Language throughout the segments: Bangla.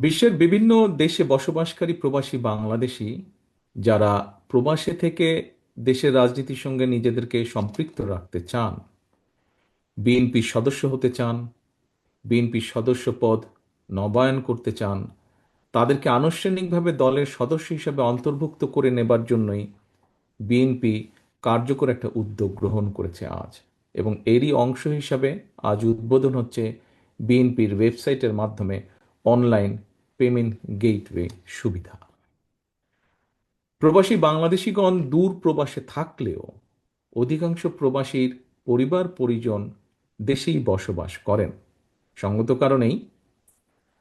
বিশ্বের বিভিন্ন দেশে বসবাসকারী প্রবাসী বাংলাদেশী যারা প্রবাসে থেকে দেশের রাজনীতির সঙ্গে নিজেদেরকে সম্পৃক্ত রাখতে চান, বিএনপির সদস্য হতে চান, বিএনপির সদস্য পদ নবায়ন করতে চান, তাদেরকে আনুষ্ঠানিকভাবে দলের সদস্য হিসেবে অন্তর্ভুক্ত করে নেবার জন্যই বিএনপি কার্যকর একটা উদ্যোগ গ্রহণ করেছে আজ। এবং এরই অংশ হিসাবে আজ উদ্বোধন হচ্ছে বিএনপির ওয়েবসাইটের মাধ্যমে অনলাইন পেমেন্ট গেটওয়ে সুবিধা। প্রবাসী বাংলাদেশিগণ দূর প্রবাসে থাকলেও অধিকাংশ প্রবাসীর পরিবার পরিজন দেশেই বসবাস করেন। সঙ্গত কারণেই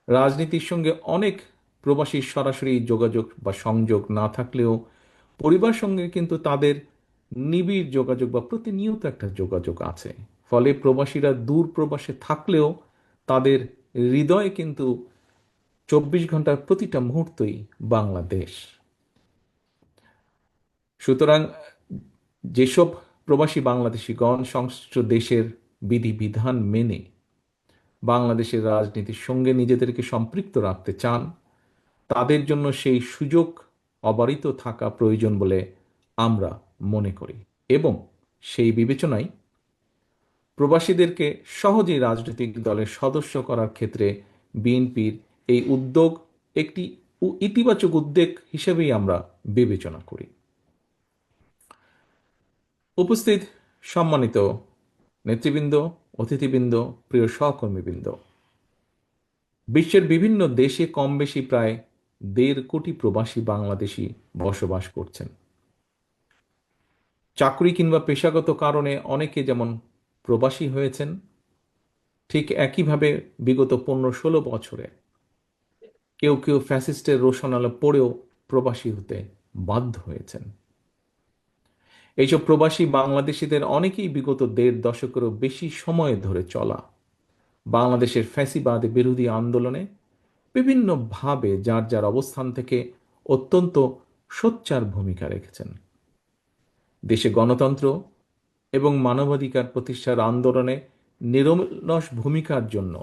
রাজনীতির সঙ্গে অনেক প্রবাসীর সরাসরি যোগাযোগ বা সংযোগ না থাকলেও পরিবার সঙ্গে কিন্তু তাদের নিবিড় যোগাযোগ বা প্রতিনিয়ত একটা যোগাযোগ আছে। ফলে প্রবাসীরা দূর প্রবাসে থাকলেও তাদের হৃদয়ে কিন্তু 24 ঘন্টার প্রতিটা মুহূর্তই বাংলাদেশ। সুতরাং যেসব প্রবাসী বাংলাদেশিগণ সংশ্লিষ্ট দেশের বিধিবিধান মেনে বাংলাদেশের রাজনীতির সঙ্গে নিজেদেরকে সম্পৃক্ত রাখতে চান, তাদের জন্য সেই সুযোগ অবারিত থাকা প্রয়োজন বলে আমরা মনে করি। এবং সেই বিবেচনায় প্রবাসীদেরকে সহজেই রাজনৈতিক দলের সদস্য করার ক্ষেত্রে বিএনপির এই উদ্যোগ একটি ইতিবাচক উদ্যোগ হিসেবেই আমরা বিবেচনা করি। উপস্থিত সম্মানিত নেতৃবৃন্দ, অতিথিবৃন্দ, প্রিয় সহকর্মীবৃন্দ, বিশ্বের বিভিন্ন দেশে কম বেশি প্রায় 1.5 কোটি প্রবাসী বাংলাদেশি বসবাস করছেন। চাকরি কিংবা পেশাগত কারণে অনেকে যেমন প্রবাসী হয়েছেন, ঠিক একইভাবে বিগত 15-16 বছরে কেউ কেউ ফ্যাসিস্টের রোশনালে পড়েও প্রবাসী হতে বাধ্য হয়েছেন। এইসব প্রবাসী বাংলাদেশিদের অনেকেই বিগত 1.5 দশকেরও বেশি সময় ধরে চলা বাংলাদেশের ফ্যাসিবাদ বিরোধী আন্দোলনে বিভিন্নভাবে যার যার অবস্থান থেকে অত্যন্ত সোচ্চার ভূমিকা রেখেছেন। দেশে গণতন্ত্র এবং মানবাধিকার প্রতিষ্ঠার আন্দোলনে নিরলস ভূমিকার জন্য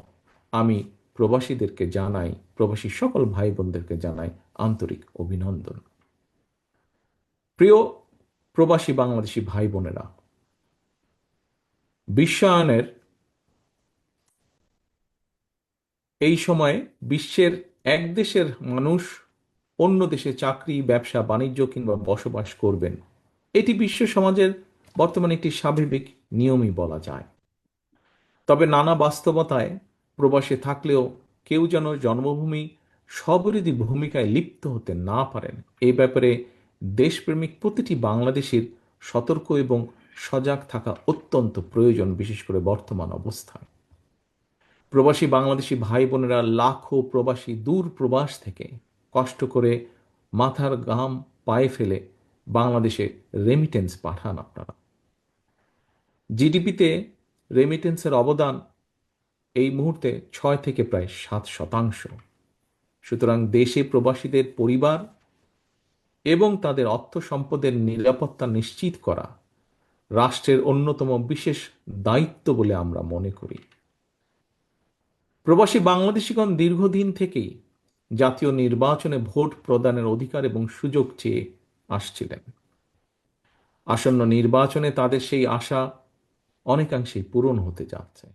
আমি প্রবাসীদেরকে জানাই, প্রবাসী সকল ভাই বোনদেরকে জানাই আন্তরিক অভিনন্দন। প্রিয় প্রবাসী বাংলাদেশি ভাই বোনেরা, বিশ্বায়নের এই সময়ে বিশ্বের এক দেশের মানুষ অন্য দেশে চাকরি, ব্যবসা, বাণিজ্য কিংবা বসবাস করবেন, এটি বিশ্ব সমাজের বর্তমানে একটি স্বাভাবিক নিয়মই বলা যায়। তবে নানা বাস্তবতায় প্রবাসে থাকলেও কেউ যেন জন্মভূমি স্ববিরোধী ভূমিকায় লিপ্ত হতে না পারেন, এই ব্যাপারে দেশপ্রেমিক প্রতিটি বাংলাদেশির সতর্ক এবং সজাগ থাকা অত্যন্ত প্রয়োজন, বিশেষ করে বর্তমান অবস্থায়। প্রবাসী বাংলাদেশি ভাই বোনেরা লাখো প্রবাসী দূর প্রবাস থেকে কষ্ট করে মাথার ঘাম পায়ে ফেলে বাংলাদেশে রেমিটেন্স পাঠান। আপনারা জিডিপিতে রেমিটেন্সের অবদান এই মুহূর্তে 6 থেকে প্রায় 7%। সুতরাং দেশে প্রবাসীদের পরিবার এবং তাদের অর্থ সম্পদের নিরাপত্তা নিশ্চিত করা রাষ্ট্রের অন্যতম বিশেষ দায়িত্ব বলে আমরা মনে করি। প্রবাসী বাংলাদেশিগণ দীর্ঘদিন থেকেই জাতীয় নির্বাচনে ভোট প্রদানের অধিকার এবং সুযোগ চেয়ে আসছিলেন। আসন্ন নির্বাচনে তাদের সেই আশা অনেকাংশেই পূরণ হতে যাচ্ছে।